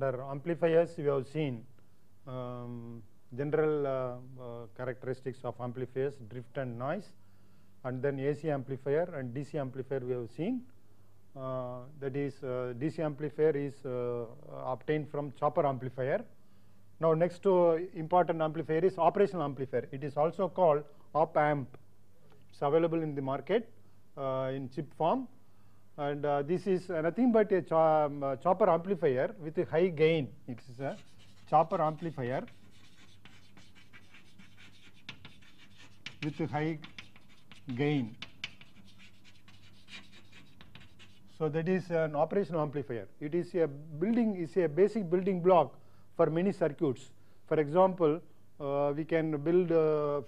under amplifiers we have seen general characteristics of amplifiers, drift and noise, and then AC amplifier and DC amplifier we have seen. That is DC amplifier is obtained from chopper amplifier. Now next important amplifier is operational amplifier. It is also called op amp. It's available in the market in chip form, and this is nothing but a chopper amplifier with a high gain. It is a chopper amplifier with a high gain. So that is an operational amplifier. It is a basic building block for many circuits. For example, we can build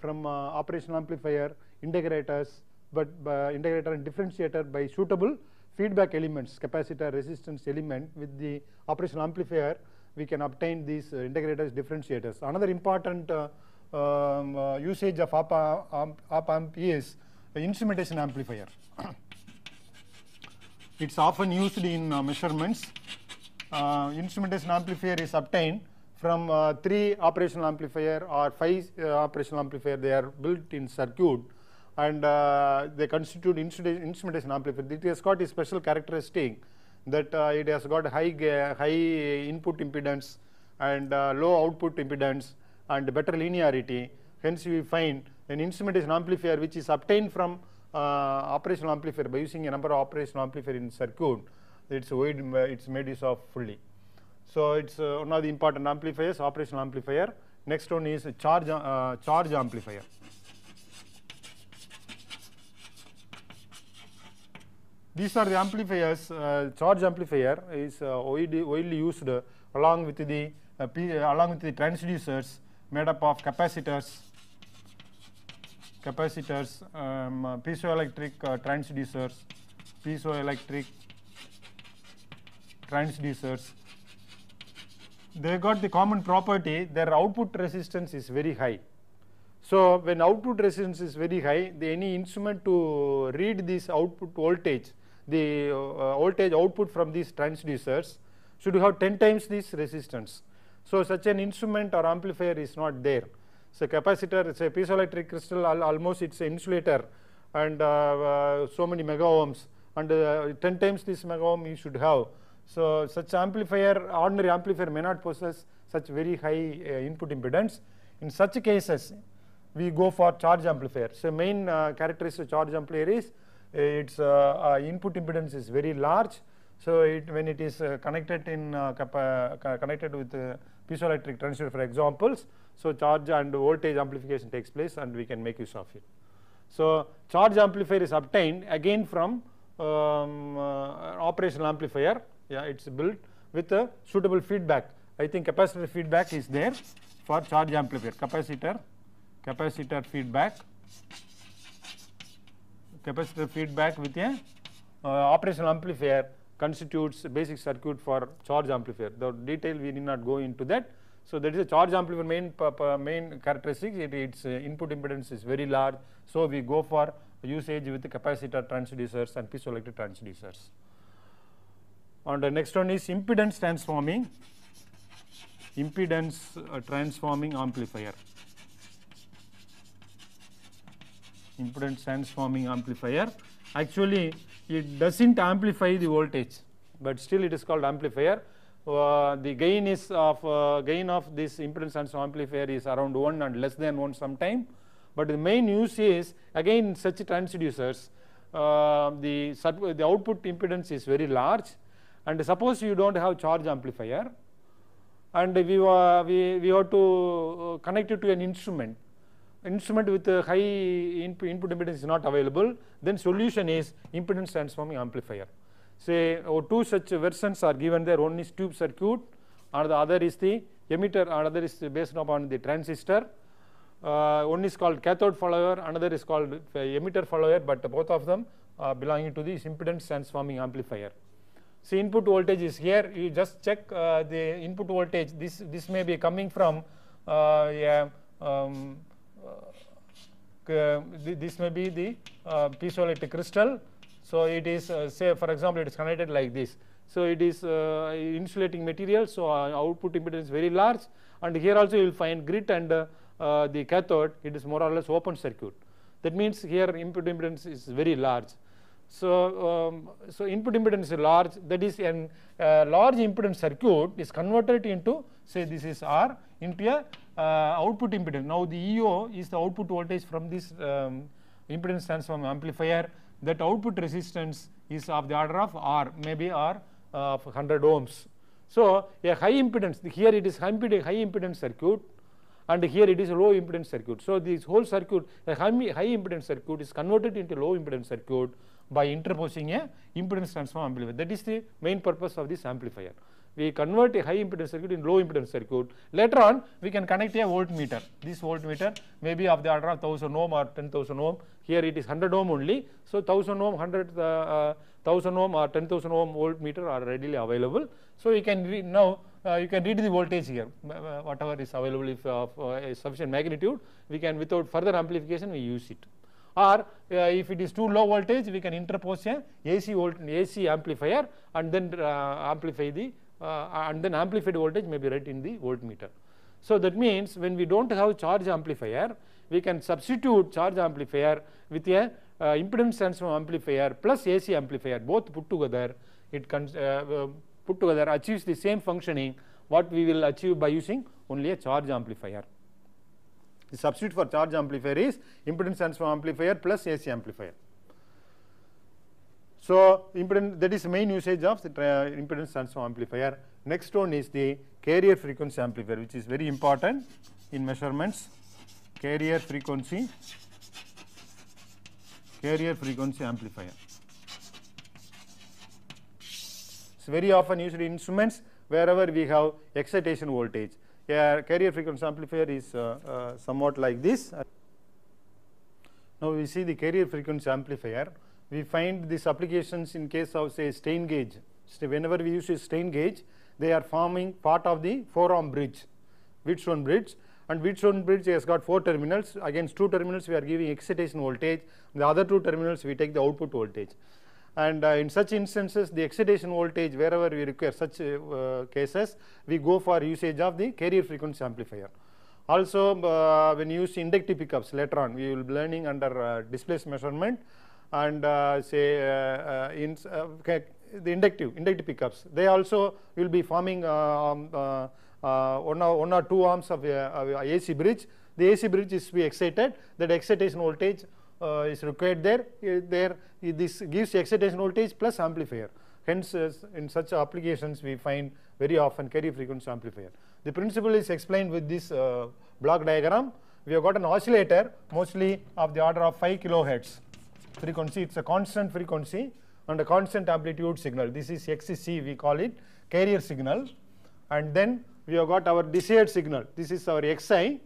from operational amplifier integrators, but integrator and differentiator by suitable feedback elements, capacitor, resistance element. With the operational amplifier, we can obtain these integrators, differentiators. Another important usage of op amp is the instrumentation amplifier. It's often used in measurements. Instrumentation amplifier is obtained from 3 operational amplifier or 5 operational amplifier. They are built in circuit, and they constitute instrumentation amplifier. It has got a special characteristic that it has got high input impedance and low output impedance and better linearity. Hence we find an instrumentation amplifier which is obtained from operational amplifier by using a number of operational amplifier in circuit. It's made use of fully. So it's one of the important amplifiers, operational amplifier. Next one is charge amplifier. These are the amplifiers. Charge amplifier is widely used along with the transducers made up of capacitors, piezoelectric transducers. They got the common property, their output resistance is very high. So when output resistance is very high, any instrument to read this output voltage, the voltage output from these transducers should have 10 times this resistance. So such an instrument or amplifier is not there. So capacitor, it's a piezoelectric crystal, almost it's an insulator, and so many mega ohms, and 10 times this mega ohm you should have. So such amplifier, ordinary amplifier may not possess such very high input impedance. In such cases, we go for charge amplifier. So main characteristic of charge amplifier is its input impedance is very large. So when it is connected with piezoelectric transducer, for examples, so charge and voltage amplification takes place, and we can make use of it. So charge amplifier is obtained again from operational amplifier. Yeah, it's built with a suitable feedback. I think capacitor feedback is there for charge amplifier. Capacitor feedback with a operational amplifier constitutes a basic circuit for charge amplifier. The detail we need not go into that. So that is a charge amplifier main characteristic. Its input impedance is very large. So we go for usage with the capacitor transducers and piezoelectric transducers. And the next one is impedance transforming amplifier. Impedance transforming amplifier. Actually, it doesn't amplify the voltage, but still it is called amplifier. The gain of this impedance transforming amplifier is around 1 and less than 1 sometime. But the main use is again in such transducers, the output impedance is very large. And suppose you don't have charge amplifier, and we have to connect it to an instrument with a high input impedance is not available, then solution is impedance transforming amplifier. Say 2 such versions are given there. One is tube circuit, and the other is the emitter, another is based upon the transistor. One is called cathode follower, another is called emitter follower, but both of them belonging to this impedance transforming amplifier. See, input voltage is here. You just check the input voltage. This may be coming from this may be the piezoelectric crystal. So it is say for example it is connected like this. So it is insulating material, so output impedance is very large, and here also you will find grit and the cathode, it is more or less open circuit. That means here input impedance is very large. So, so input impedance is large, that is an large impedance circuit is converted into, say this is R, into a output impedance. Now the EO is the output voltage from this impedance transform amplifier. That output resistance is of the order of R, maybe R of 100 ohms. So a high impedance, here it is high impedance circuit, and here it is a low impedance circuit. So this whole circuit, a high impedance circuit is converted into low impedance circuit by interposing a impedance transform amplifier. That is the main purpose of this amplifier. We convert a high impedance circuit in low impedance circuit. Later on, we can connect a voltmeter. This voltmeter may be of the order of 1000 ohm or 10,000 ohm. Here it is 100 ohm only. So 1000 ohm, 1000 ohm or 10,000 ohm voltmeter are readily available. So you can read now. You can read the voltage here. Whatever is available, if of a sufficient magnitude, we can without further amplification we use it. Or if it is too low voltage, we can interpose a AC amplifier and then amplify the and then amplified voltage may be read in the voltmeter. So that means when we don't have charge amplifier, we can substitute charge amplifier with a impedance transform amplifier plus AC amplifier, both put together. It achieves the same functioning what we will achieve by using only a charge amplifier. The substitute for charge amplifier is impedance transform amplifier plus AC amplifier. So impedance, that is the main usage of the impedance transform amplifier. Next one is the carrier frequency amplifier, which is very important in measurements. Carrier frequency amplifier. It's very often used in instruments wherever we have excitation voltage. Carrier frequency amplifier is somewhat like this. Now we see the carrier frequency amplifier. We find these applications in case of, say, strain gauge. So whenever we use a strain gauge, they are forming part of the 4-arm bridge, Wheatstone bridge. And Wheatstone bridge has got 4 terminals. Against 2 terminals we are giving excitation voltage. The other 2 terminals we take the output voltage. And in such instances, the excitation voltage, wherever we require such cases, we go for usage of the carrier frequency amplifier. Also, when you use inductive pickups later on, we will be learning under displace measurement, and the inductive pickups, they also will be forming 1 or 2 arms of AC bridge. The AC bridge is to be excited. That excitation voltage is required there. This gives excitation voltage plus amplifier. Hence, in such applications, we find very often carrier frequency amplifier. The principle is explained with this block diagram. We have got an oscillator, mostly of the order of 5 kilohertz frequency. It's a constant frequency and a constant amplitude signal. This is XC, we call it carrier signal. And then we have got our desired signal. This is our XI,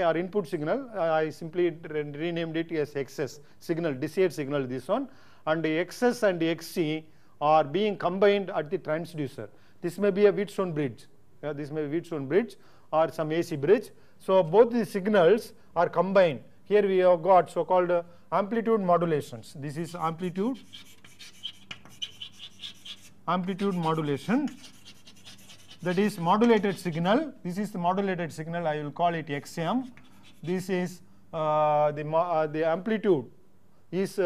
our input signal. I simply renamed it as XS signal, desired signal, this one. And the XS and the XC are being combined at the transducer. This may be a Wheatstone bridge. This may be Wheatstone bridge or some AC bridge. So both the signals are combined. Here we have got so-called amplitude modulations. This is amplitude modulation. That is modulated signal. This is the modulated signal. I will call it XM. This is the amplitude is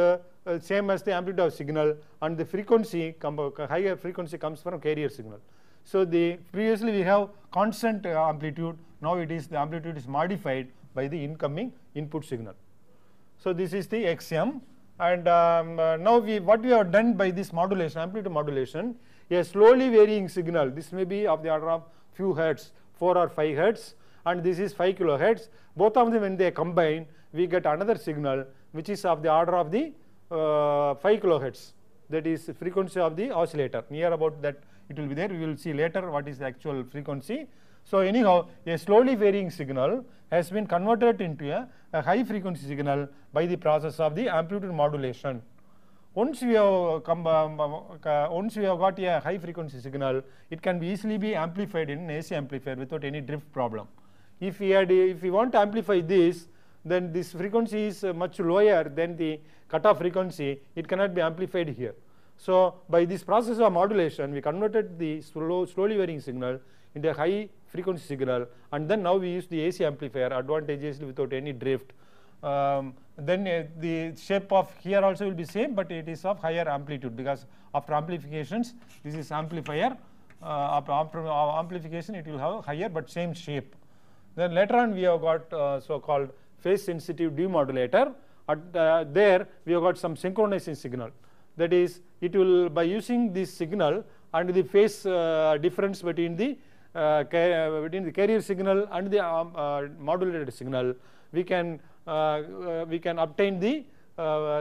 same as the amplitude of signal, and the frequency, higher frequency comes from carrier signal. So previously we have constant amplitude. Now it is the amplitude is modified by the incoming input signal. So this is the XM, and now what we have done by this modulation, amplitude modulation, a slowly varying signal. This may be of the order of few hertz, 4 or 5 hertz, and this is 5 kilohertz. Both of them, when they combine, we get another signal which is of the order of the 5 kilohertz. That is the frequency of the oscillator. Near about that it will be there. We will see later what is the actual frequency. So anyhow, a slowly varying signal has been converted into a high frequency signal by the process of the amplitude modulation. Once we have got a high frequency signal, it can be easily be amplified in an AC amplifier without any drift problem. If we want to amplify this, then this frequency is much lower than the cutoff frequency. It cannot be amplified here. So by this process of modulation, we converted the slowly varying signal into a high frequency signal, and then now we use the AC amplifier advantageously without any drift. Then the shape of here also will be same, but it is of higher amplitude, because after amplifications this is amplifier. After amplification it will have higher but same shape. Then later on we have got so-called phase sensitive demodulator. There we have got some synchronizing signal. That is, it will, by using this signal and the phase difference between the carrier signal and the modulated signal, we can obtain the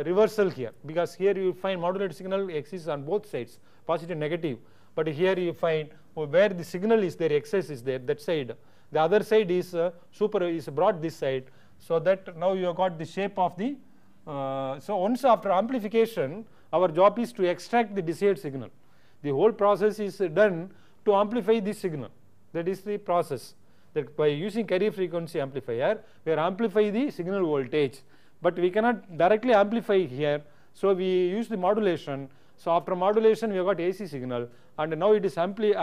reversal here, because here you find modulated signal exists on both sides, positive negative, but here you find where the signal is there, excess is there, that side. The other side is brought this side, so that now you have got the shape of the so once after amplification, our job is to extract the desired signal. The whole process is done to amplify this signal. That is the process, that by using carrier frequency amplifier we are amplify the signal voltage, but we cannot directly amplify here, so we use the modulation. So after modulation we have got AC signal, and now it is after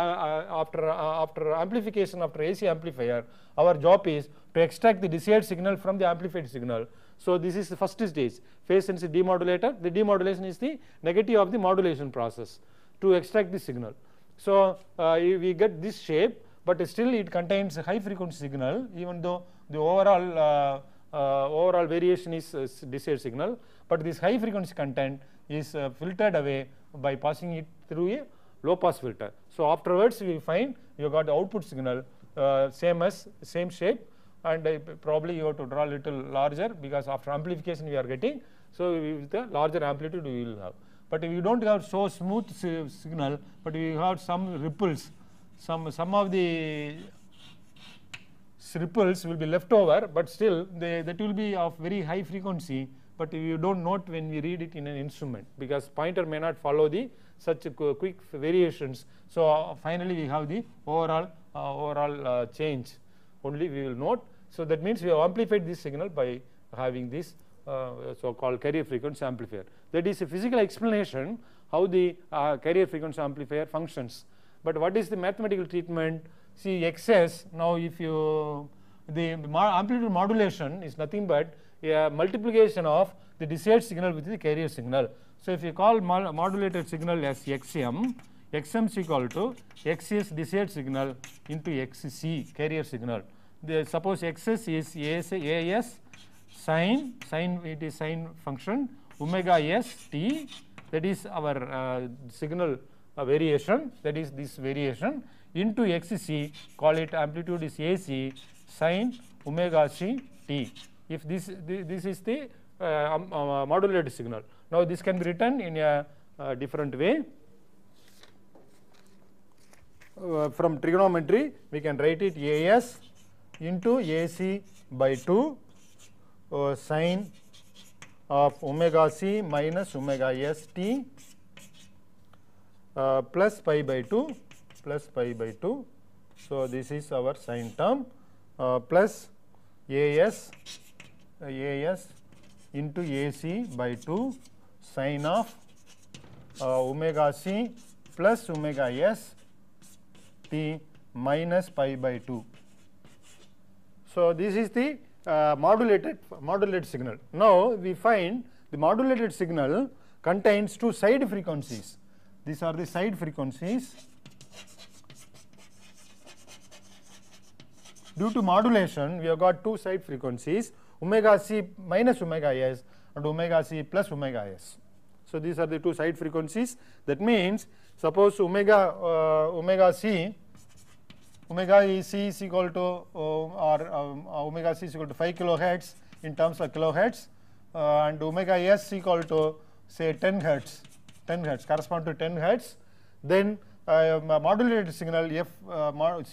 amplification, after AC amplifier, our job is to extract the desired signal from the amplified signal. So this is the first stage, phase sensitive demodulator. The demodulation is the negative of the modulation process to extract the signal. So we get this shape, but still it contains a high frequency signal, even though the overall variation is desired signal, but this high frequency content is filtered away by passing it through a low pass filter. So afterwards we find you got the output signal same shape, and probably you have to draw a little larger, because after amplification we are getting, so with the larger amplitude we will have. But if you don't have so smooth signal, but we have some ripples, some of the ripples will be left over, but still that will be of very high frequency, but you don't note when we read it in an instrument, because pointer may not follow the such quick variations. So finally we have the overall change only we will note. So that means we have amplified this signal by having this so-called carrier frequency amplifier. That is a physical explanation how the carrier frequency amplifier functions. But what is the mathematical treatment? See, XS, now if you, the amplitude modulation is nothing but a multiplication of the desired signal with the carrier signal. So if you call modulated signal as XM, XM is equal to XS desired signal into XC carrier signal. Suppose XS is AS sine, it is sine function, omega S t, that is our signal variation, that is this variation, into XC, call it amplitude is AC sine omega C t. If this is the modulated signal. Now this can be written in a different way. From trigonometry we can write it AS into AC by 2 sine of omega C minus omega S t plus pi by 2 plus pi by 2. So this is our sine term plus AS into AC by 2 sine of omega C plus omega S t minus pi by 2. So this is the modulated signal. Now we find the modulated signal contains two side frequencies. These are the side frequencies. Due to modulation, we have got two side frequencies, omega C minus omega S and omega C plus omega S. So these are the two side frequencies. That means, suppose omega C is equal to omega C is equal to 5 kilohertz in terms of kilohertz, and omega S equal to say 10 hertz correspond to 10 hertz. Then modulated signal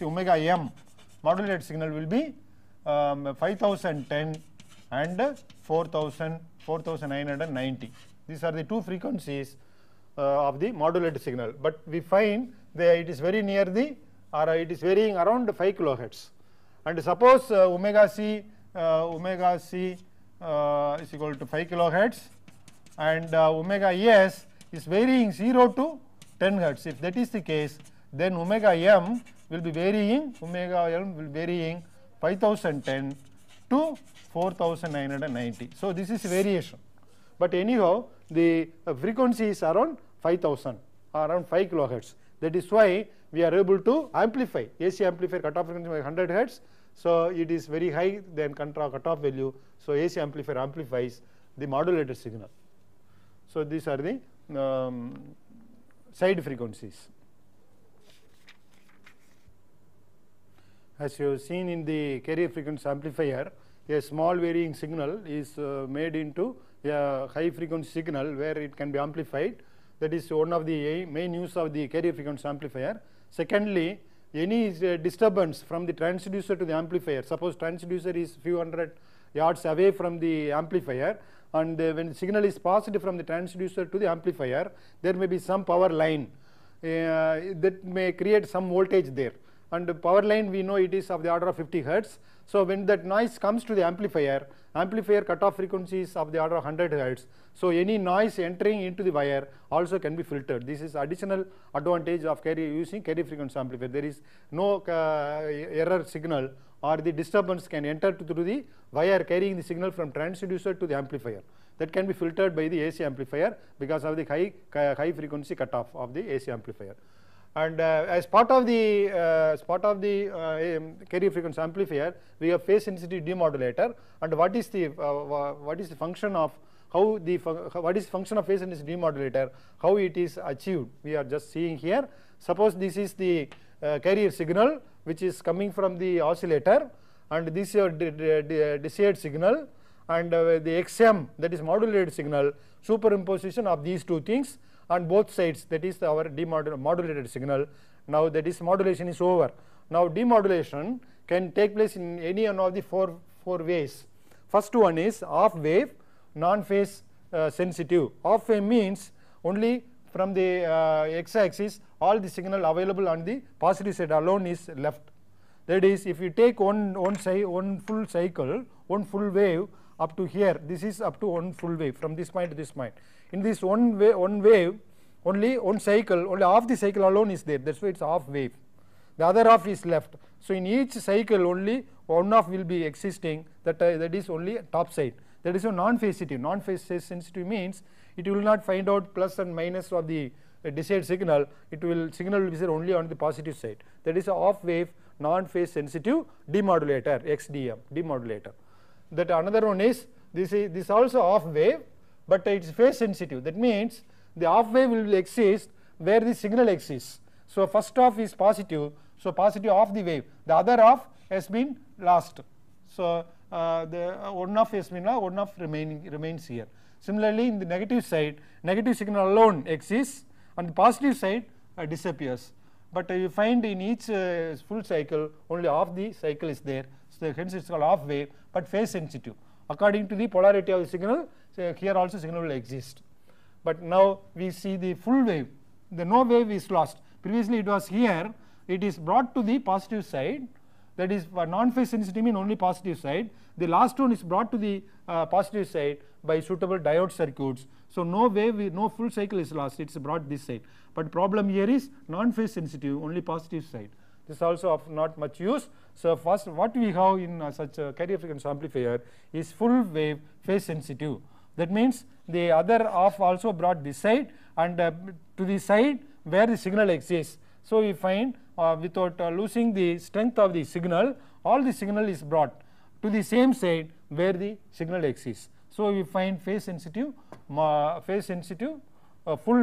omega M modulated signal will be 5010 and 4990. These are the two frequencies of the modulated signal, but we find that it is very near the, or it is varying around 5 kilohertz. And suppose omega C is equal to 5 kilohertz and omega S is varying 0 to 10 hertz. If that is the case, then omega m will be varying 5010 to 4990. So this is variation, but anyhow the frequency is around 5000, around 5 kilohertz. That is why we are able to amplify AC amplifier cutoff frequency by 100 hertz. So it is very high than cutoff value. So AC amplifier amplifies the modulated signal. So these are the side frequencies. As you have seen in the carrier frequency amplifier, a small varying signal is made into a high frequency signal where it can be amplified. That is one of the main use of the carrier frequency amplifier. Secondly, any disturbance from the transducer to the amplifier, suppose transducer is few hundred yards away from the amplifier, and when the signal is passed from the transducer to the amplifier, there may be some power line that may create some voltage there, and the power line we know it is of the order of 50 hertz. So when that noise comes to the amplifier, amplifier cutoff frequency is of the order of 100 hertz. So any noise entering into the wire also can be filtered. This is additional advantage of using carrier frequency amplifier. There is no error signal or the disturbance can enter through the wire carrying the signal from transducer to the amplifier. That can be filtered by the AC amplifier because of the high frequency cutoff of the AC amplifier. And as part of the carrier frequency amplifier, we have phase sensitive demodulator. And what is the function of what is function of phase sensitive demodulator? How it is achieved? We are just seeing here. Suppose this is the carrier signal which is coming from the oscillator, and this is your desired signal, and the XM, that is modulated signal, superimposition of these two things on both sides, that is our modulated signal. Now that is modulation is over. Now demodulation can take place in any one of the four ways. First one is off wave, non-phase sensitive. Off wave means only from the x-axis all the signal available on the positive side alone is left. That is, if you take one full cycle, one full wave up to here, this is up to one full wave from this point to this point. In this one wave, only one cycle, only half the cycle alone is there. That's why it's half wave. The other half is left. So in each cycle, only one half will be existing. That is only top side. That is a non-phase sensitive. Non-phase sensitive means it will not find out plus and minus of the desired signal. Signal will be there only on the positive side. That is a off wave non-phase sensitive demodulator, XDM demodulator. That another one is this also off wave, but it is phase sensitive. That means the off wave will exist where the signal exists. So first half is positive, so positive of the wave. The other half has been lost. So the one half has been lost, one half remains here. Similarly, in the negative side, negative signal alone exists, and the positive side disappears. But you find in each full cycle only half the cycle is there. So hence it's called off wave, but phase sensitive. According to the polarity of the signal, so here also signal will exist. But now we see the full wave. The no wave is lost. Previously it was here. It is brought to the positive side. That is, for non-phase sensitive mean only positive side. The last one is brought to the positive side by suitable diode circuits. So no wave, no full cycle is lost. It's brought this side. But problem here is non-phase sensitive, only positive side. This also of not much use. So first, what we have in such a carrier frequency amplifier is full wave phase sensitive. That means the other half also brought this side, and to the side where the signal exists. So we find without losing the strength of the signal, all the signal is brought to the same side where the signal exists. So we find phase sensitive, full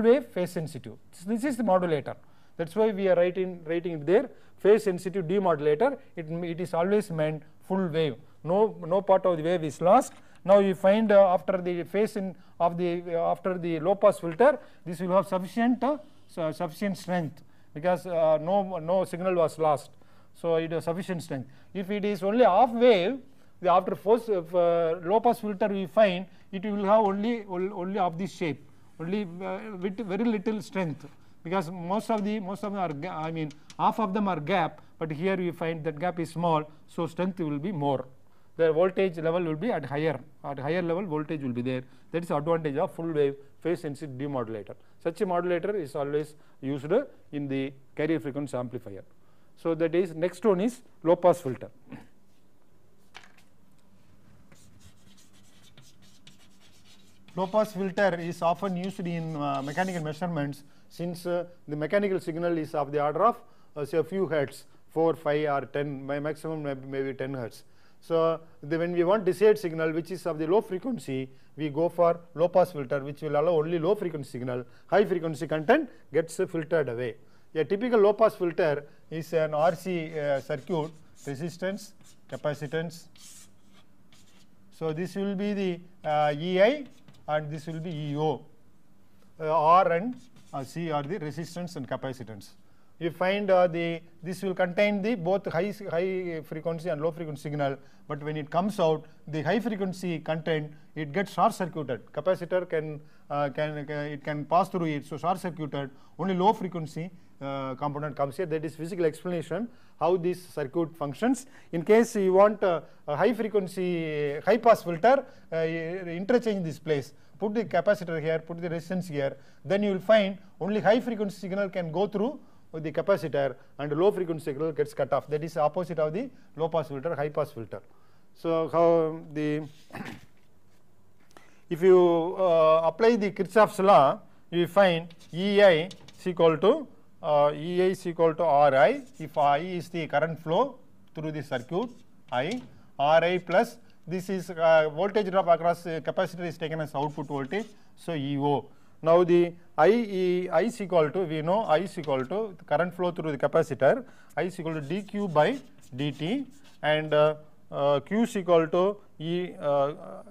wave phase sensitive. This is the modulator. That's why we are writing it there. Phase sensitive demodulator. It is always meant full wave. No part of the wave is lost. Now you find after the phase after the low pass filter, this will have sufficient strength because no signal was lost. So it has sufficient strength. If it is only half wave, after low pass filter we find it will have only of this shape, only with very little strength, because most of them are half of them are gap, but here we find that gap is small, so strength will be more. the voltage level will be at higher level voltage will be there. That is the advantage of full wave phase sensitive demodulator. Such a modulator is always used in the carrier frequency amplifier. So that is next one is low pass filter. Low pass filter is often used in mechanical measurements, since the mechanical signal is of the order of say a few hertz, 4, 5 or 10, by maximum maybe 10 hertz. So when we want desired signal which is of the low frequency, we go for low pass filter, which will allow only low frequency signal. High frequency content gets filtered away. A typical low pass filter is an RC circuit, resistance, capacitance. So this will be the EI and this will be EO. R and C are the resistance and capacitance. You find this will contain the both high frequency and low frequency signal, but when it comes out, the high frequency content, it gets short circuited. Capacitor can pass through it, so short circuited. Only low frequency component comes here. That is physical explanation how this circuit functions. In case you want a high frequency high pass filter, interchange this place. Put the capacitor here, put the resistance here. Then you will find only high frequency signal can go through the capacitor and low frequency signal gets cut off. That is opposite of the low pass filter, high pass filter. So how the if you apply the Kirchhoff's law, you will find EI is equal to RI. If I is the current flow through the circuit, RI plus this is voltage drop across capacitor is taken as output voltage, so EO. Now the I is equal to, we know I is equal to the current flow through the capacitor, I is equal to dq by dt, and q is equal to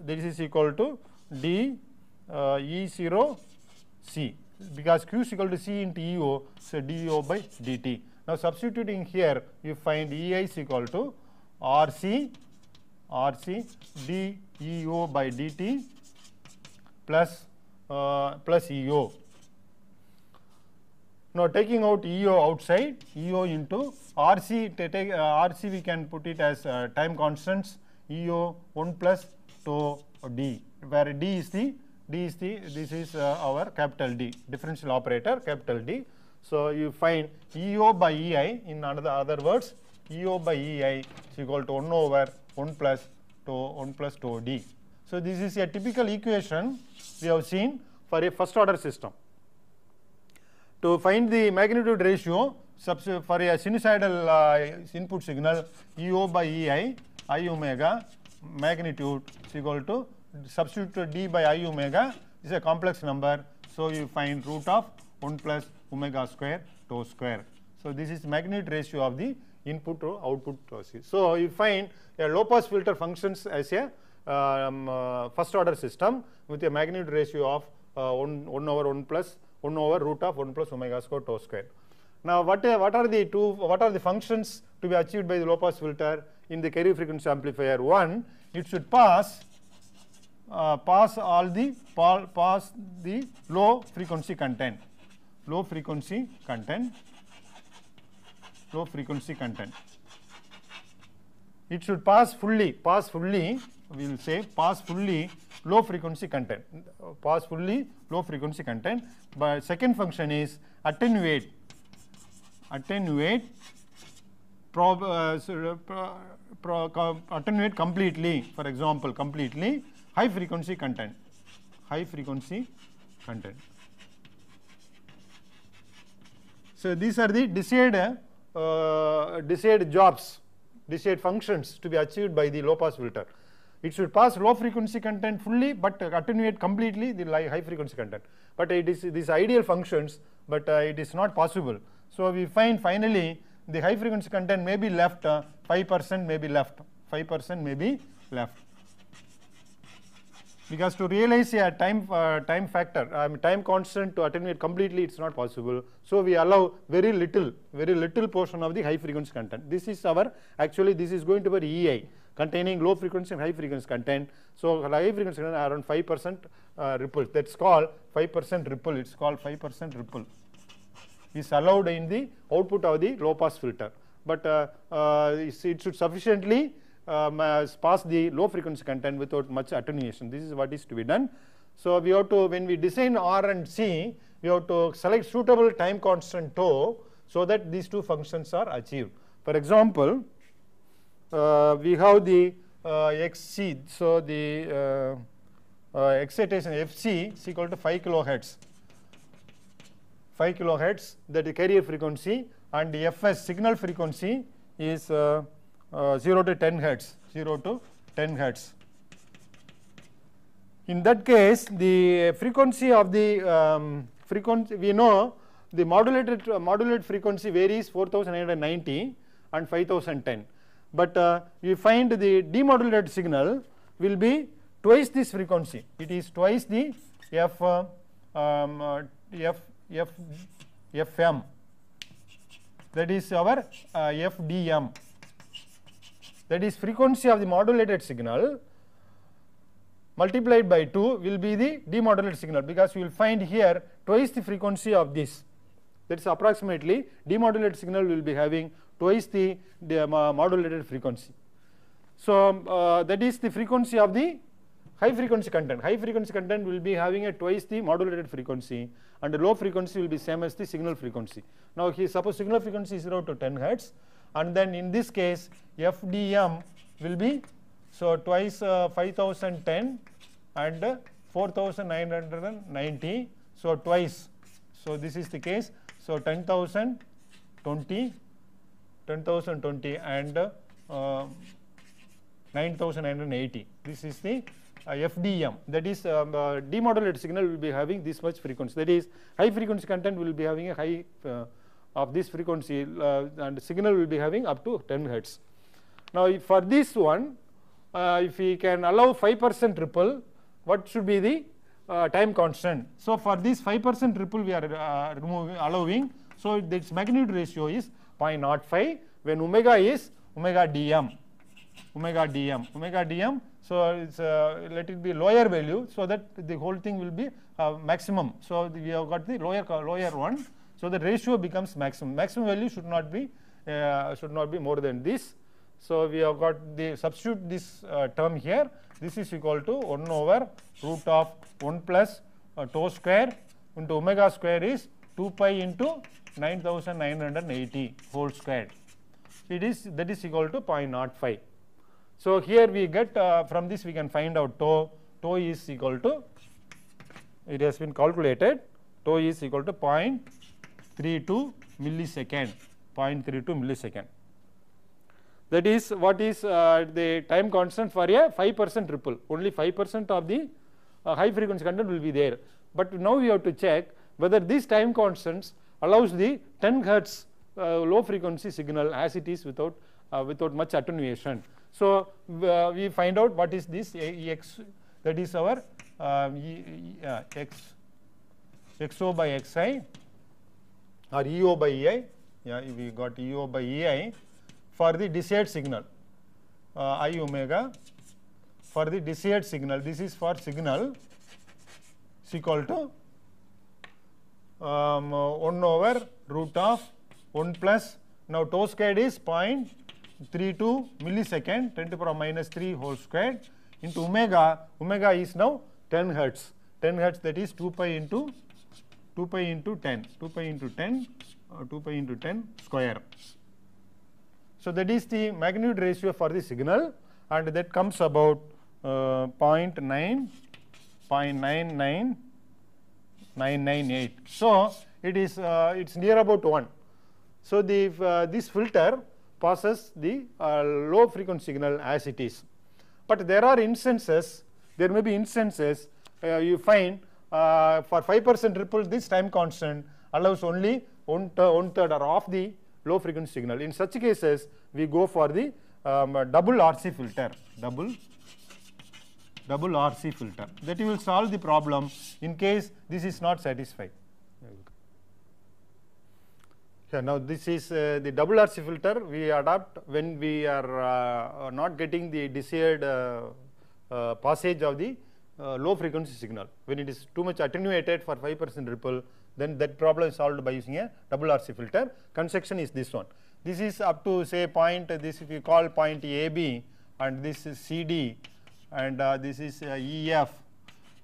this is equal to d E0 C, because q is equal to C into EO, so dO by dt. Now substituting here, you find EI is equal to RC dEO by dt plus EO. Now taking out EO outside, EO into RC, RC we can put it as time constants, EO 1 plus tau d, where d is the this is our capital D, differential operator capital D. So you find EO by EI, in other words, EO by EI is equal to 1 over 1 plus tau d. So this is a typical equation we have seen for a first order system. To find the magnitude ratio for a sinusoidal input signal, EO by EI, I omega magnitude is equal to, substitute d by I omega is a complex number, so you find root of 1 plus omega square tau square. So this is magnitude ratio of the input to output losses. So you find a low pass filter functions as a first order system with a magnitude ratio of 1 over 1 plus 1 over root of 1 plus omega square tau square. Now what are the functions to be achieved by the low pass filter in the carrier frequency amplifier? One, it should pass the low frequency content. It should pass fully, we will say pass fully low frequency content. But second function is attenuate completely, for example, completely high frequency content. So these are the desired functions to be achieved by the low pass filter. It should pass low frequency content fully, but attenuate completely the high frequency content. But it is these ideal functions, but it is not possible. So we find finally the high frequency content may be left, 5% may be left, because to realize a time factor, time constant to attenuate completely, it's not possible. So we allow very little portion of the high frequency content. This is this is going to be EI, containing low frequency and high frequency content. So high frequency content around 5% ripple. That's called 5% ripple. It's called 5% ripple. Is allowed in the output of the low pass filter, but it should sufficiently pass the low frequency content without much attenuation. This is what is to be done. So we have to, when we design R and C, we have to select suitable time constant tau so that these two functions are achieved. For example, we have the XC, so the excitation FC is equal to 5 kilohertz. 5 kilohertz, that is carrier frequency, and the Fs signal frequency is 0 to 10 hertz, 0 to 10 hertz. In that case, the frequency of the frequency, we know the modulated frequency varies 4990 and 5010, but we find the demodulated signal will be twice this frequency. It is twice the FM, that is our FDM, that is frequency of the modulated signal multiplied by 2 will be the demodulated signal, because we will find here twice the frequency of this. That is approximately demodulated signal will be having twice the modulated frequency. So that is the frequency of the high frequency content. High frequency content will be having a twice the modulated frequency, and the low frequency will be same as the signal frequency. Now here suppose signal frequency is 0 to 10 hertz, and then in this case FDM will be so twice 5010 and 4990, so twice. So this is the case. So 10,020 and 9,980. This is the FDM, that is demodulated signal will be having this much frequency, that is high frequency content will be having a high of this frequency, and signal will be having up to 10 hertz. Now for this one, if we can allow 5% ripple, what should be the time constant? So for this 5% ripple we are allowing, so its magnitude ratio is 0.05 when omega is omega dm. So it's let it be lower value, so that the whole thing will be maximum. So we have got the lower one, so the ratio becomes maximum. Maximum value should not be more than this. So we have got the substitute this term here. This is equal to 1 over root of 1 plus tau square into omega square is 2 pi into 9980 whole square. That is equal to 0.05. So here we get from this we can find out tau is equal to, it has been calculated, tau is equal to 0.32 millisecond, 0.32 millisecond. That is what is the time constant for a 5% ripple. Only 5% of the high frequency content will be there. But now we have to check whether these time constants allows the 10 hertz low frequency signal as it is without much attenuation. So we find out what is this X, that is our XO by XI or EO by EI. Yeah, we got EO by EI for the desired signal, I omega for the desired signal. This is for signal is equal to 1 over root of 1 plus, now tau squared is 0.32 millisecond 10 to the power minus 3 whole squared into omega. Omega is now 10 hertz. 10 hertz, that is 2 pi into 10 square. So that is the magnitude ratio for the signal, and that comes about 0.99998. So it is it's near about 1. So the this filter passes the low frequency signal as it is. But there are instances, there may be instances you find for 5% ripple this time constant allows only one third or half the low frequency signal. In such cases we go for the double RC filter, double RC filter, that will solve the problem in case this is not satisfied. Yeah, now this is the double RC filter we adopt when we are not getting the desired passage of the low frequency signal. When it is too much attenuated for 5% ripple, then that problem is solved by using a double RC filter. Construction is this one. This is up to say point, this if you call point AB and this is CD, and this is EF.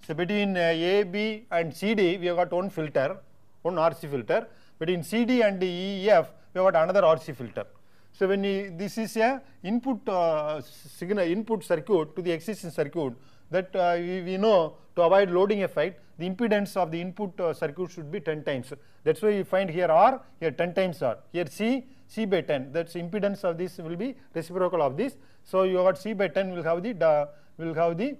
So between A, B and CD, we have got one filter, one RC filter. Between CD and EF, we have got another RC filter. So when this is a input signal, input circuit to the existing circuit, that we know to avoid loading effect, the impedance of the input circuit should be 10 times. That's why you find here R, here 10 times R. Here C by 10. That's impedance of this will be reciprocal of this. So you got C by 10 will have the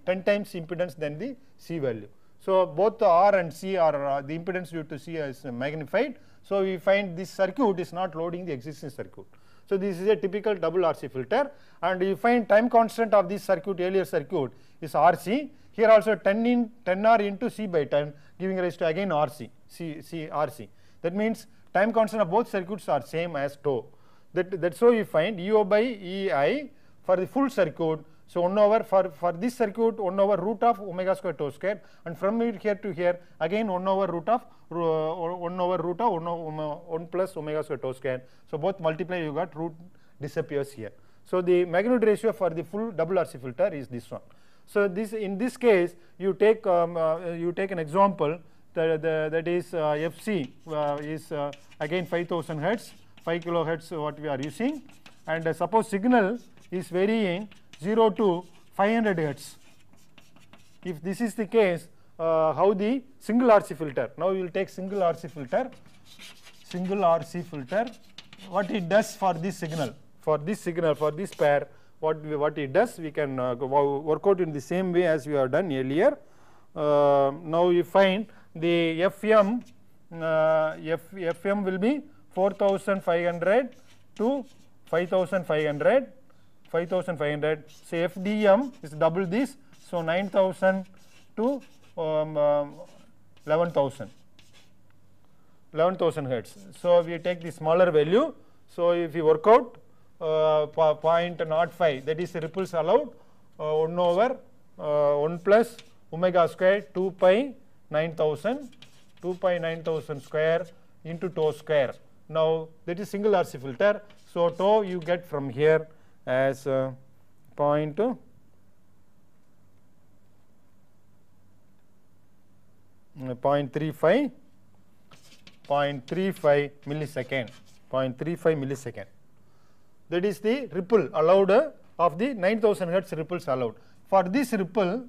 10 times impedance than the C value. So both the R and C are the impedance due to C is magnified. So we find this circuit is not loading the existing circuit. So this is a typical double RC filter, and you find time constant of this circuit, earlier circuit, is RC. Here also 10R into C by 10, giving rise to again RC, RC. That means time constant of both circuits are same as tau. That's how you find EO by EI for the full circuit. So 1 over for this circuit 1 over root of omega square tau square, and from here to here again 1 over root of 1 plus omega square tau square. So both multiply, you got root disappears here. So the magnitude ratio for the full double RC filter is this one. So this in this case you take an example that is FC is again 5000 hertz, 5 kilohertz what we are using, and suppose signal is varying 0 to 500 hertz. If this is the case, how the single RC filter? Now we will take single RC filter. Single RC filter, what it does for this signal, for this pair, what it does, we can work out in the same way as we have done earlier. Now you find the FM will be 4500 to 5500. So FDM is double this, so 9000 to 11,000 hertz. So we take the smaller value. So if you work out 0.05, that is ripples allowed 1 over 1 plus omega square 2 pi 9000 square into tau square. Now that is single RC filter. So tau you get from here as 0.35 millisecond. 0.35 millisecond. That is the ripple allowed of the 9000 hertz ripples allowed. For this ripple,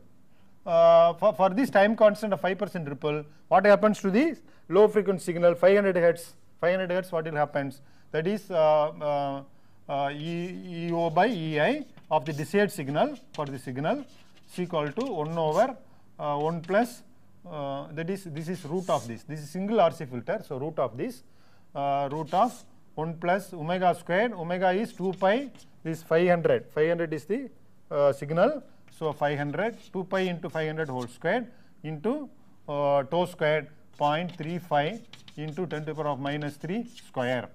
for this time constant of 5% ripple, what happens to the low frequency signal 500 hertz? 500 hertz, what will happens? That is EO by EI of the desired signal for the signal is equal to 1 over 1 plus this is root of this. This is single RC filter. So root of this root of 1 plus omega square. Omega is 2 pi. This 500. 500 is the signal. So 500 2 pi into 500 whole square into tau square 0.35 into 10 to the power of minus 3 square.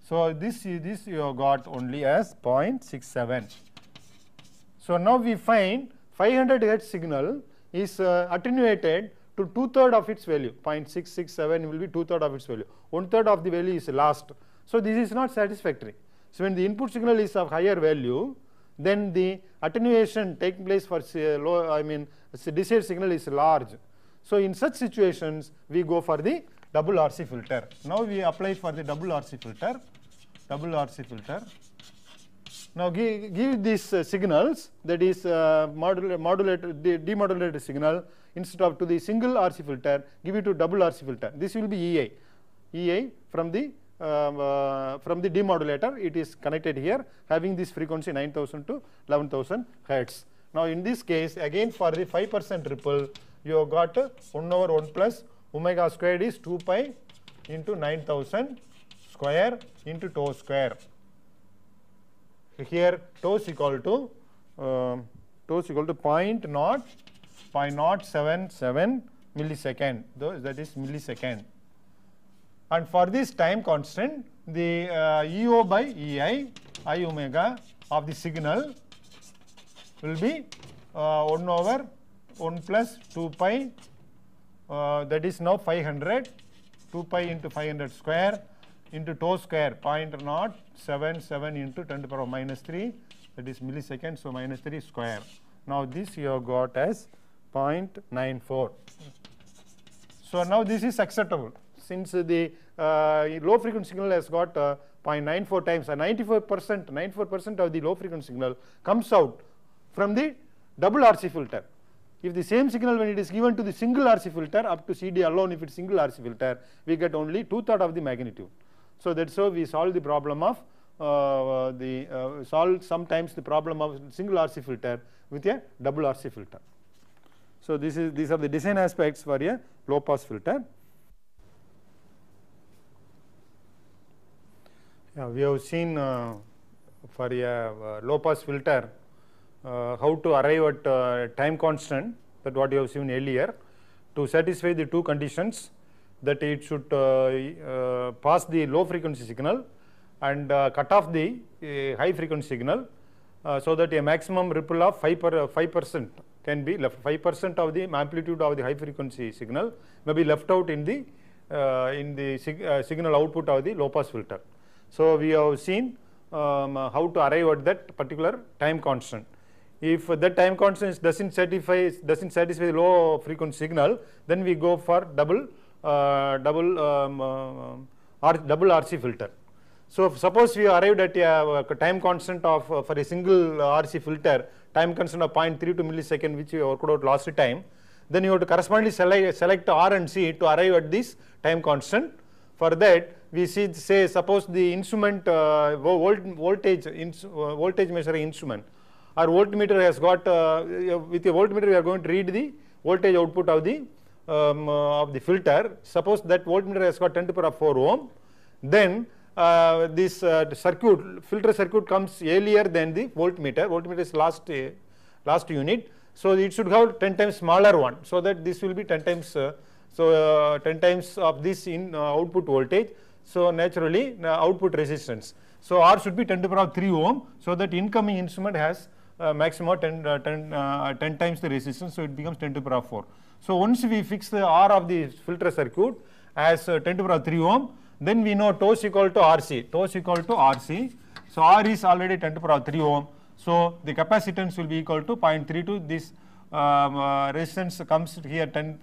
So this you have got only as 0.67. So now we find 500 hertz signal is attenuated to 2/3 of its value. 0.667 will be 2/3 of its value. 1/3 of the value is lost. So this is not satisfactory. So when the input signal is of higher value, then the attenuation taking place for desired signal is large. So in such situations, we go for the double RC filter. Now we apply for the double RC filter. Double RC filter. Now give these signals, that is demodulated signal, instead of to the single RC filter, give it to double RC filter. This will be EI. EI from the demodulator, it is connected here, having this frequency 9000 to 11,000 hertz. Now in this case, again for the 5% ripple, you have got 1 over 1 plus omega squared is 2 pi into 9000 square into tau square. Here tau is equal to 0.077 millisecond, that is millisecond. And for this time constant, the EO by EI, I omega of the signal will be 1 over 1 plus 2 pi, that is now 500, 2 pi into 500 square into tau square 0.077 into 10 to the power of minus 3, that is milliseconds, so minus 3 square. Now this you have got as 0.94. So now this is acceptable, since the low frequency signal has got 0.94 times, 94% of the low frequency signal comes out from the double RC filter. If the same signal, when it is given to the single RC filter up to CD alone, if it is single RC filter, we get only 2/3 of the magnitude. So that's how we solve the problem of solve sometimes the problem of single RC filter with a double RC filter. So these are the design aspects for a low pass filter. We have seen for a low pass filter how to arrive at time constant, that what you have seen earlier, to satisfy the two conditions, that it should pass the low frequency signal and cut off the high frequency signal, so that a maximum ripple of 5% can be left. 5% of the amplitude of the high frequency signal may be left out in the signal output of the low pass filter. So we have seen how to arrive at that particular time constant. If that time constant doesn't satisfy the low frequency signal, then we go for double RC filter. So suppose we arrived at a time constant of for a single RC filter, time constant of 0.32 millisecond, which we worked out last time, then you have to correspondingly select R and C to arrive at this time constant. For that, we say suppose the instrument voltage measuring instrument or voltmeter has got with a voltmeter we are going to read the voltage output of the filter. Suppose that voltmeter has got 10⁴ ohm, then this filter circuit comes earlier than the voltmeter. Voltmeter is last unit, so it should have 10 times smaller one, so that this will be 10 times 10 times of this in output voltage. So naturally output resistance, so R should be 10⁵ ohm, so that incoming instrument has maximum 10 times the resistance, so it becomes 10⁴. So once we fix the R of the filter circuit as 10⁵ ohm, then we know τ is equal to RC. Τ is equal to RC. So R is already 10⁵ ohm. So the capacitance will be equal to 0.32. This resistance comes here 10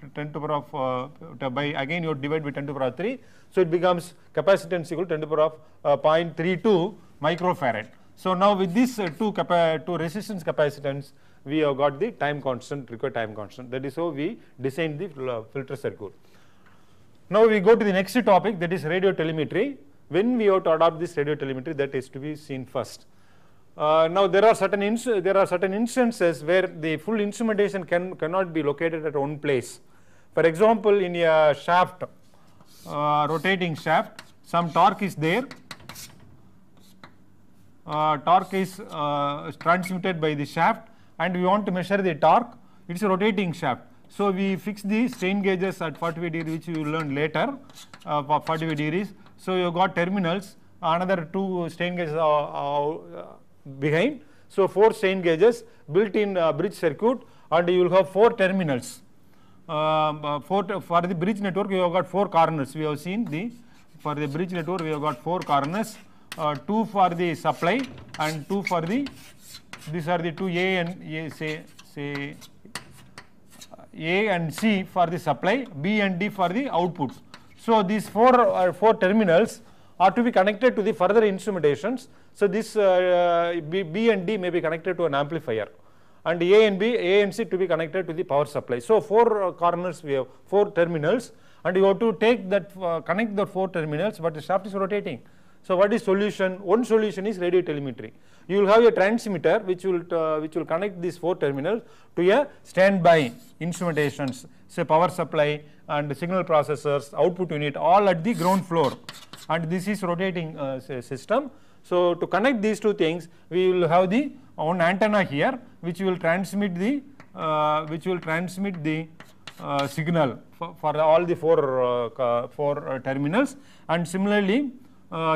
by, again you divide by 10⁵. So it becomes capacitance equal to 0.32 microfarad. So now with these two resistance capacitance, we have got the time constant, required time constant. That is how we design the filter circuit. Now we go to the next topic, that is radio telemetry. When we have to adopt this radio telemetry, that is to be seen first. Now there are certain instances where the full instrumentation cannot be located at one place. For example, in a shaft, rotating shaft, some torque is there. Torque is transmitted by the shaft, and we want to measure the torque. It's a rotating shaft. So we fix the strain gauges at 45 degrees, which you will learn later, 45 degrees. So you got terminals, another 2 strain gauges behind. So 4 strain gauges built in bridge circuit, and you will have 4 terminals. For the bridge network, we have got 4 corners. We have seen for the bridge network, we have got 4 corners, 2 for the supply and 2 for the, these are the 2 A and A and C for the supply, B and D for the output. So these 4 terminals are to be connected to the further instrumentations. So this B and D may be connected to an amplifier, and A and C to be connected to the power supply. So 4 corners, we have 4 terminals, and you have to take that connect the 4 terminals, but the shaft is rotating. So what is solution? One solution is radio telemetry. You will have a transmitter which will connect these 4 terminals to a standby instrumentations, say power supply and signal processors, output unit, all at the ground floor, and this is rotating system. So to connect these 2 things, we will have the one antenna here which will transmit the signal for all the 4 terminals, and similarly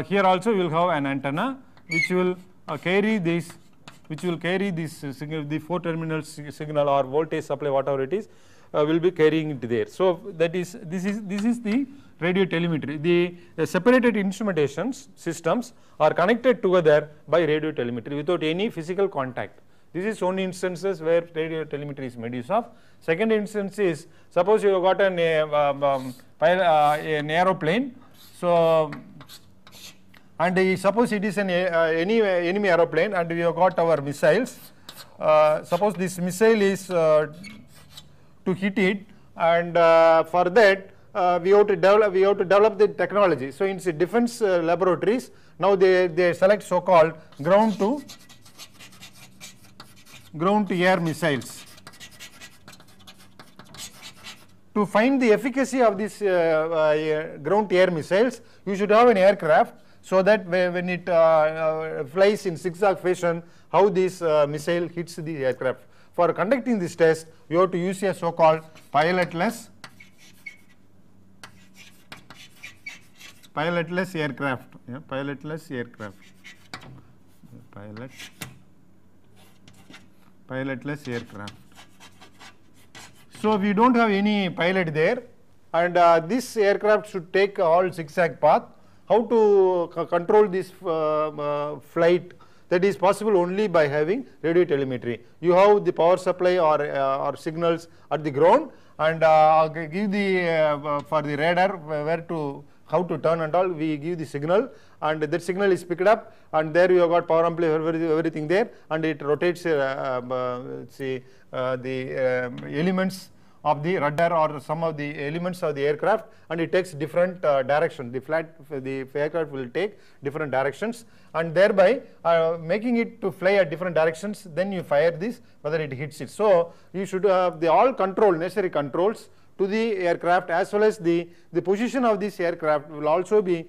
here also we will have an antenna which will carry this signal, the 4 terminal signal or voltage supply, whatever it is, will be carrying it there. So that is this is the radio telemetry. The separated instrumentation systems are connected together by radio telemetry without any physical contact. This is one instances where radio telemetry is made use of. Second instance is, suppose you have got an aeroplane. So, and suppose it is an enemy aeroplane, and we have got our missiles. Suppose this missile is to hit it, and for that we have to develop the technology. So in defense laboratories, now they select so-called ground to air missiles. To find the efficacy of these ground to air missiles, you should have an aircraft, so that when it flies in zigzag fashion, how this missile hits the aircraft. For conducting this test, you have to use a so-called pilotless aircraft. Yeah, pilotless aircraft. Pilotless aircraft. So we don't have any pilot there, and this aircraft should take all zigzag path. How to control this flight? That is possible only by having radio telemetry. You have the power supply or signals at the ground, and give the for the radar where to, how to turn and all. We give the signal, and that signal is picked up, and there you have got power amplifier, everything there, and it rotates the elements of the rudder or some of the elements of the aircraft, and it takes different direction. The aircraft will take different directions, and thereby making it to fly at different directions. Then you fire this, whether it hits it. So you should have all necessary controls to the aircraft, as well as the position of this aircraft will also be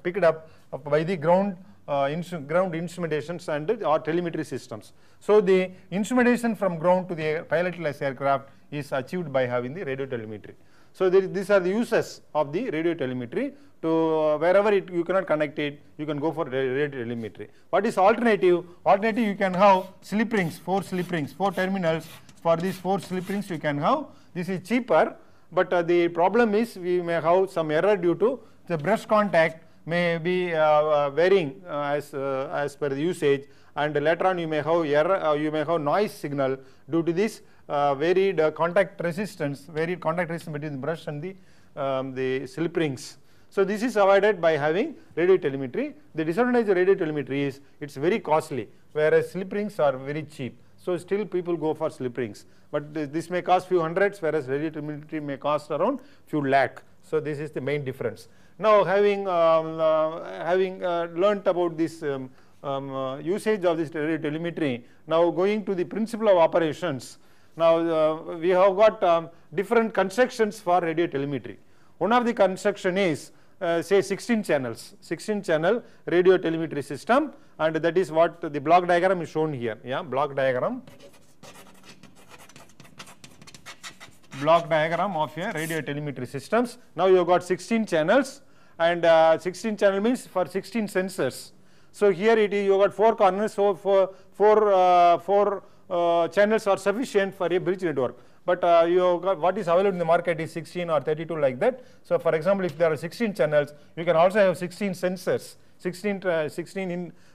picked up by the ground instrumentations and or telemetry systems. So the instrumentation from ground to the pilotless aircraft is achieved by having the radio telemetry. So these are the uses of the radio telemetry. To wherever you cannot connect it, you can go for radio telemetry. What is alternative? Alternative, you can have slip rings, 4 slip rings, 4 terminals. For these 4 slip rings you can have. This is cheaper, but the problem is we may have some error due to the brush contact may be varying as per the usage, and later on you may have error, you may have noise signal due to this varied contact resistance between the brush and the slip rings. So this is avoided by having radio telemetry. The disadvantage of radio telemetry is it's very costly, whereas slip rings are very cheap. So still people go for slip rings, but this may cost few hundreds, whereas radio telemetry may cost around few lakh. So this is the main difference. Now having learnt about this usage of this radio telemetry, now going to the principle of operations. Now we have got different constructions for radio telemetry. One of the construction is say 16 channel radio telemetry system, and that is what the block diagram is shown here. Yeah, block diagram of a radio telemetry systems. Now you have got 16 channels, and 16 channel means for 16 sensors. So here it is, you have got 4 corners, so four channels are sufficient for a bridge network. But you have got what is available in the market is 16 or 32 like that. So for example, if there are 16 channels, you can also have 16 sensors, 16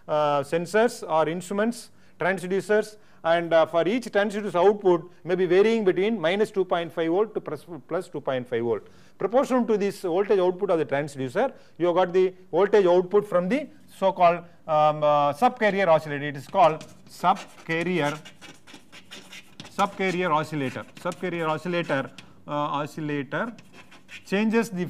sensors or instruments, transducers, and for each transducer's output may be varying between minus 2.5 volt to plus 2.5 volt. Proportional to this voltage output of the transducer, you have got the voltage output from the so-called subcarrier oscillator. It is called subcarrier oscillator. Subcarrier oscillator changes the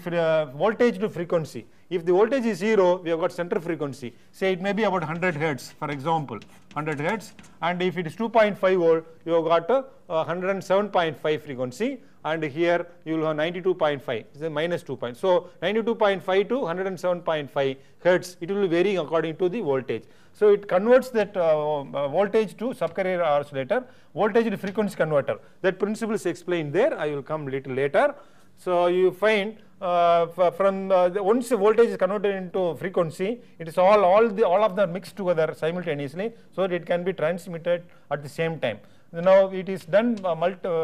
voltage to frequency. If the voltage is 0, we have got center frequency. Say it may be about 100 hertz, for example, 100 hertz. And if it is 2.5 volt, you have got 107.5 frequency. And here you will have 92.5, it's a minus 2 point. So 92.5 to 107.5 hertz, it will be varying according to the voltage. So it converts that voltage to subcarrier oscillator, voltage to frequency converter. That principle is explained there. I will come little later. So you find once the voltage is converted into frequency, it is all of them mixed together simultaneously, so that it can be transmitted at the same time. Now it is done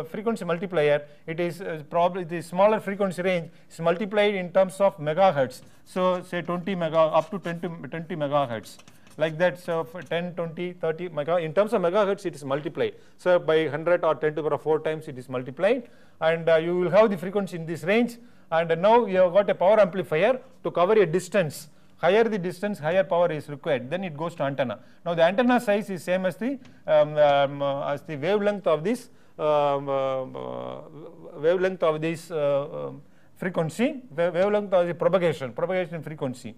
frequency multiplier. It is probably the smaller frequency range is multiplied in terms of megahertz. So say 20 mega up to 20 megahertz. Like that, so for 10, 20, 30 mega, in terms of megahertz it is multiplied. So by 100 or 10 to the power 4 times it is multiplied, and you will have the frequency in this range. And now you have got a power amplifier to cover a distance. Higher the distance, higher power is required. Then it goes to antenna. Now the antenna size is same as the wavelength of this frequency, wavelength of the propagation frequency.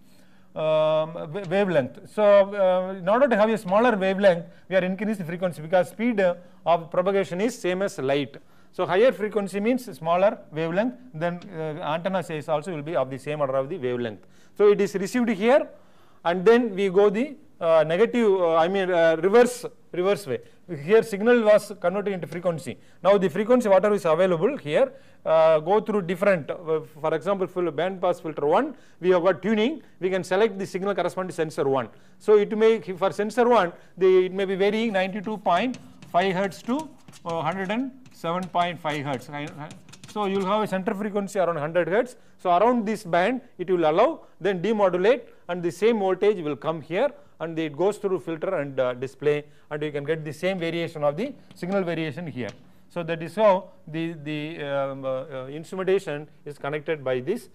Wavelength. So in order to have a smaller wavelength, we are increasing the frequency because speed of propagation is same as light. So higher frequency means smaller wavelength, then antenna size also will be of the same order of the wavelength. So it is received here, and then we go the reverse way. Here signal was converted into frequency. Now the frequency whatever is available here go through different, for example, band pass filter 1, we have got tuning, we can select the signal corresponding to sensor 1. So it may, for sensor 1, it may be varying 92.5 hertz to 107.5 hertz. So you will have a center frequency around 100 hertz. So around this band it will allow, then demodulate, and the same voltage will come here, and it goes through filter and display, and you can get the same variation of the signal variation here. So that is how the instrumentation is connected by this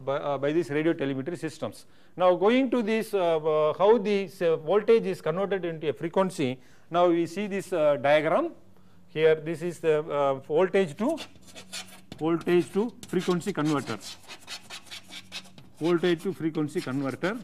by these radio telemetry systems. Now going to this how this voltage is converted into a frequency. Now we see this diagram here. This is the voltage to frequency converter. Voltage to frequency converter.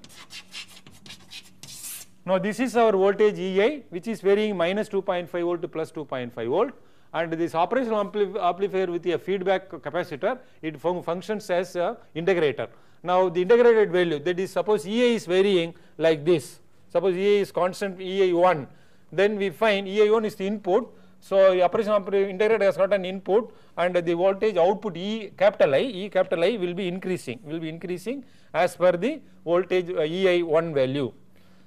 Now this is our voltage EI, which is varying minus 2.5 volt to plus 2.5 volt, and this operational amplifier with a feedback capacitor, it functions as a integrator. Now the integrated value, that is, suppose EI is varying like this, suppose EI is constant EI1, then we find EI1 is the input. So operational integrator has got an input, and the voltage output E capital I will be increasing as per the voltage EI1 value.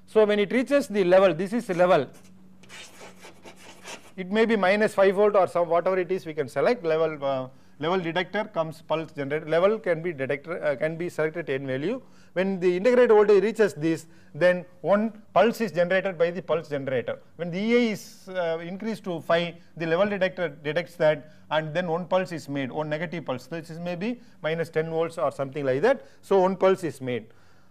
So when it reaches the level, this is the level, it may be minus 5 volt or some whatever it is, we can select level. Level detector comes pulse generator, level can be selected n value. When the integrated voltage reaches this, then one pulse is generated by the pulse generator. When the EI is increased to 5, the level detector detects that, and then one pulse is made, one negative pulse, which is maybe minus 10 volts or something like that. So one pulse is made.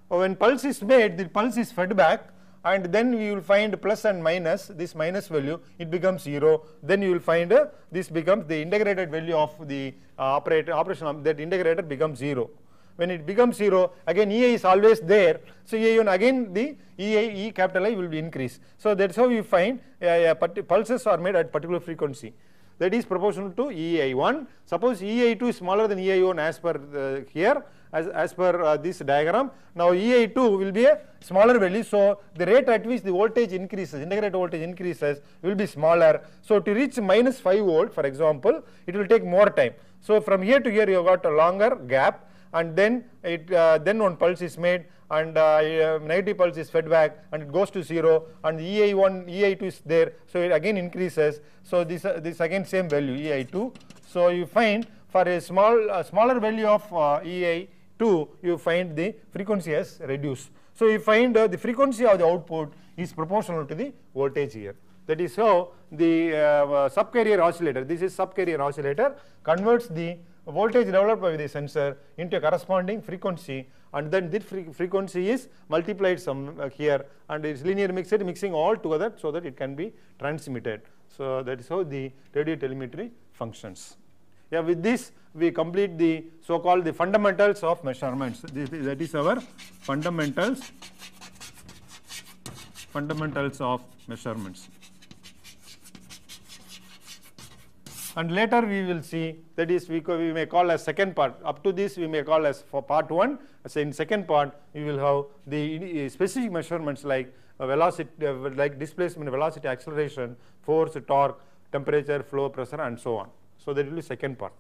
When pulse is made, the pulse is fed back, and then we will find plus and minus, this minus value, it becomes 0. Then you will find this becomes the integrated value of the operation, that integrator becomes 0. When it becomes 0, again EI is always there. So EI1, again the E capital I will be increased. So that's how you find pulses are made at particular frequency. That is proportional to EI1. Suppose EI2 is smaller than EI1 as per here, as per this diagram. Now EI2 will be a smaller value, so the rate at which the voltage increases, integrated voltage increases, will be smaller. So to reach minus 5 volt, for example, it will take more time. So from here to here you have got a longer gap, and then then one pulse is made, and negative pulse is fed back, and it goes to 0, and the EI1, EI2 is there, so it again increases. So this again same value EI2. So you find for a smaller value of EI2, you find the frequency has reduced. So you find the frequency of the output is proportional to the voltage here. That is how the subcarrier oscillator, this is subcarrier oscillator, converts the voltage developed by the sensor into a corresponding frequency, and then this frequency is multiplied here, and it is linear mixing all together so that it can be transmitted. So that is how the radio telemetry functions. Yeah, with this we complete the so-called the fundamentals of measurements. That is our fundamentals of measurements. And later we will see, that is we may call as second part. Up to this we may call as for part 1. So in second part we will have the specific measurements like velocity, like displacement, velocity, acceleration, force, torque, temperature, flow, pressure, and so on. So that will be second part.